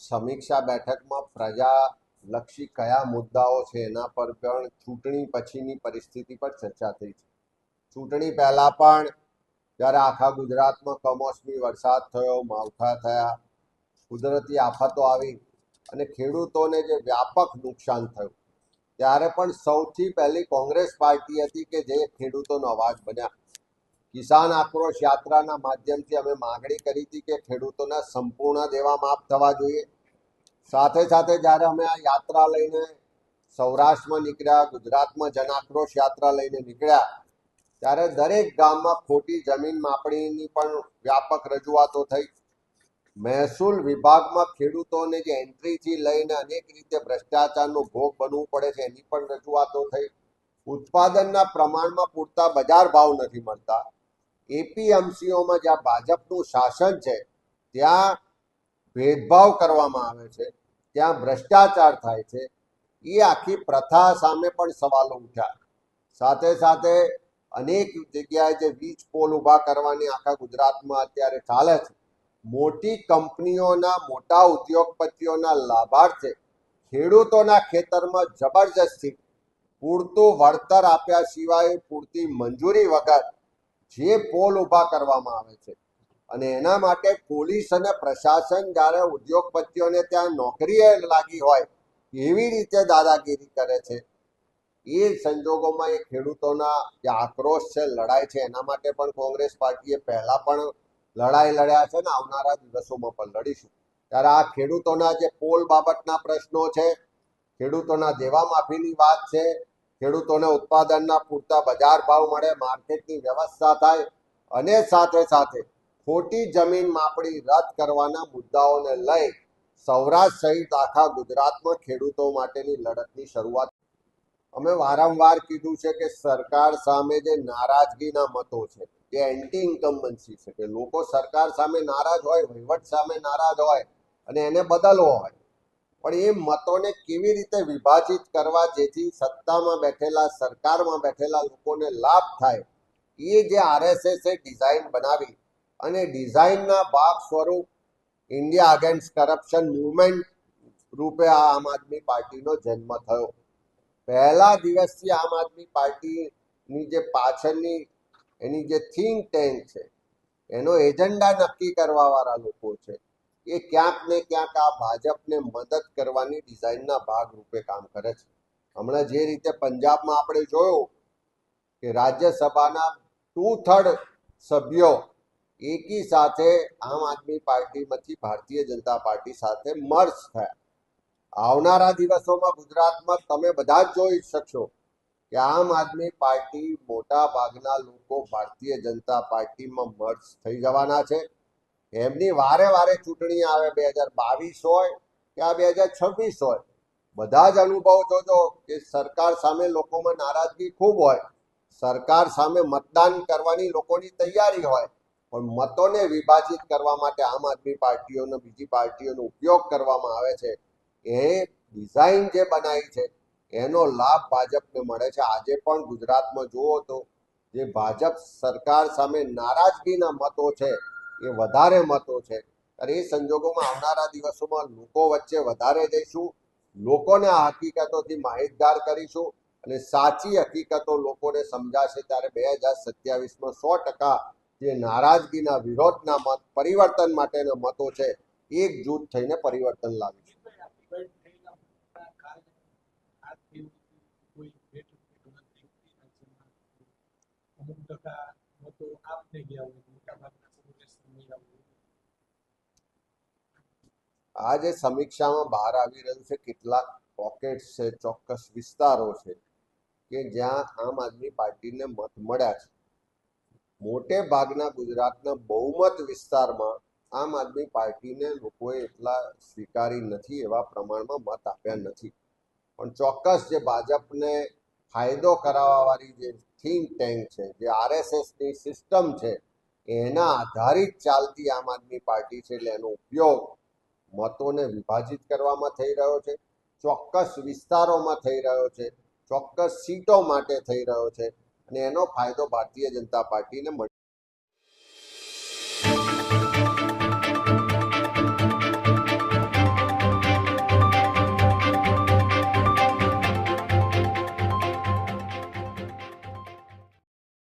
સમીક્ષા બેઠકમાં પ્રજાલક્ષી કયા મુદ્દાઓ છે એના પર પણ ચૂંટણી પછીની પરિસ્થિતિ પર ચર્ચા થઈ છે. ચૂંટણી પહેલા પણ જ્યારે આખા ગુજરાતમાં કમોસમી વરસાદ થયો, માવઠા થયા, કુદરતી આફતો આવી અને ખેડૂતોને જે વ્યાપક નુકસાન થયું, ત્યારે પણ સૌથી પહેલી કોંગ્રેસ પાર્ટી હતી કે જે ખેડૂતોનો અવાજ બન્યા. કિસાન આક્રોશ યાત્રાના માધ્યમથી અમે માગણી કરી હતી કે ખેડૂતોના સંપૂર્ણ દેવા માફ થવા જોઈએ. સાથે સાથે જ્યારે અમે આ યાત્રા લઈને સૌરાષ્ટ્રમાં નીકળ્યા, ગુજરાતમાં જન આક્રોશ યાત્રા લઈને નીકળ્યા, ત્યારે દરેક ગામમાં ખોટી જમીન માપણીની પણ વ્યાપક રજૂઆતો થઈ. મહેસૂલ વિભાગમાં ખેડૂતોને જે એન્ટ્રીથી લઈને અનેક રીતે ભ્રષ્ટાચારનો ભોગ બનવું પડે છે એની પણ રજૂઆતો થઈ. ઉત્પાદનના પ્રમાણમાં પૂરતા બજાર ભાવ નથી મળતા. એપીએમસીઓમાં જ્યાં ભાજપનું શાસન છે ત્યાં ભેદભાવ કરવામાં આવે છે, ત્યાં ભ્રષ્ટાચાર થાય છે. એ આખી પ્રથા સામે પણ સવાલો ઉઠ્યા. સાથે સાથે અનેક જગ્યાએ જે વીજ પોલ ઊભા કરવાની આખા ગુજરાતમાં અત્યારે ચાલે છે, મોટી કંપનીઓના, મોટા ઉદ્યોગપતિઓના લાભાર્થે ખેડૂતોના ખેતરમાં જબરજસ્તી પૂરતું વળતર આપ્યા સિવાય, પૂરતી મંજૂરી વગર જે પોલ ઊભા કરવામાં આવે છે અને એના માટે પોલીસ અને પ્રશાસન જ્યારે ઉદ્યોગપતિઓને ત્યાં નોકરીએ લાગી હોય એવી રીતે દાદાગીરી કરે છે. એ સંજોગોમાં એ ખેડૂતોના જે આક્રોશ છે, લડાઈ છે, એના માટે પણ કોંગ્રેસ પાર્ટીએ પહેલા પણ લડાઈ લડ્યા છે ને આવનારા દિવસોમાં પણ લડીશું. ત્યારે આ ખેડૂતોના જે પોલ બાબતના પ્રશ્નો છે, ખેડૂતોના દેવા માફીની વાત છે, ખેડૂતોને ઉત્પાદનના પૂરતા બજાર ભાવ મળે, માર્કેટની વ્યવસ્થા થાય અને સાથે સાથે ખોટી જમીન માપણી રદ કરવાના મુદ્દાઓને લઈ સૌરાષ્ટ્ર સહિત આખા ગુજરાતમાં ખેડૂતો માટેની લડતની શરૂઆત. અમે વારંવાર કીધું છે કે સરકાર સામે જે નારાજગીના મતો છે, જે એન્ટી ઇન્કમ્બન્સી છે, કે લોકો સરકાર સામે નારાજ હોય, વહીવટ સામે નારાજ હોય અને એને બદલવો હોય, પણ એ મતોને કેવી રીતે વિભાજિત કરવા જેથી સત્તામાં બેઠેલા, સરકારમાં બેઠેલા લોકોને લાભ થાય, એ જે આરએસએસે ડિઝાઇન બનાવી અને ડિઝાઇનના ભાગ સ્વરૂપ ઇન્ડિયા અગેન્સ્ટ કરપ્શન મૂવમેન્ટ રૂપે આ આમ આદમી પાર્ટીનો જન્મ થયો. પહેલા દિવસથી આમ આદમી પાર્ટીની જે પાછળની એની જે થિંક ટેન્ક છે, એનો એજન્ડા નક્કી કરવાવાળા લોકો છે, એ ક્યાંક ને ક્યાંક આ ભાજપને મદદ કરવાની ડિઝાઇનના ભાગ રૂપે કામ કરે છે. હમણાં જે રીતે પંજાબમાં આપણે જોયું કે રાજ્યસભાના 2/3 સભ્યો એકી સાથે આમ આદમી પાર્ટીમાંથી ભારતીય જનતા પાર્ટી સાથે મર્જ થયા. આવનારા દિવસોમાં ગુજરાતમાં તમે બધા જ જોઈ શકશો કે આમ આદમી પાર્ટી મોટા ભાગના લોકો ભારતીય જનતા પાર્ટીમાં મર્જ થઈ જવાના છે. એમની વારે વારે ચૂંટણી આવે, 2022 હોય કે આ 2026 હોય, બધા જ અનુભવ જોજો કે સરકાર સામે લોકોમાં નારાજગી ખૂબ હોય, સરકાર સામે મતદાન કરવાની લોકોની તૈયારી હોય, પણ મતોને વિભાજિત કરવા માટે આમ આદમી પાર્ટીઓનો, બીજી પાર્ટીઓનો ઉપયોગ કરવામાં આવે છે. એ ડિઝાઇન જે બનાવી છે એનો લાભ ભાજપને મળે છે. આજે પણ ગુજરાતમાં જુઓ તો જે ભાજપ સરકાર સામે નારાજગીના મતો છે એ વધારે મતો છે. અને એ સંજોગોમાં આવનારા દિવસોમાં લોકો વચ્ચે વધારે જઈશું, લોકોને આ હકીકતોથી માહિતગાર કરીશું અને સાચી હકીકતો લોકોને સમજાશે. ત્યારે 2027માં 100% જે નારાજગીના, વિરોધના મત, પરિવર્તન માટેના મતો છે, એકજૂથ થઈને પરિવર્તન લાવીશું. આ જે સમીક્ષામાં બહાર આવી રહ્યું છે, કેટલાક પોકેટ્સ છે, ચોક્કસ વિસ્તારો છે કે જ્યાં આમ આદમી પાર્ટીને મત મળ્યા છે. મોટે ભાગના ગુજરાતના બહુમત વિસ્તારમાં આમ આદમી પાર્ટીને લોકોએ એટલા સ્વીકારી નથી, એવા પ્રમાણમાં મત આપ્યા નથી. પણ ચોક્કસ જે ભાજપને ફાયદો કરાવવાવાળી જે થિંક ટેન્ક છે, જે આરએસએસની સિસ્ટમ છે, એના આધારિત ચાલતી આમ આદમી પાર્ટી છે, એટલે એનો ઉપયોગ મતોને વિભાજિત કરવામાં થઈ રહ્યો છે, ચોક્કસ વિસ્તારોમાં થઈ રહ્યો છે, ચોક્કસ સીટો માટે થઈ રહ્યો છે અને એનો ફાયદો ભારતીય જનતા પાર્ટીને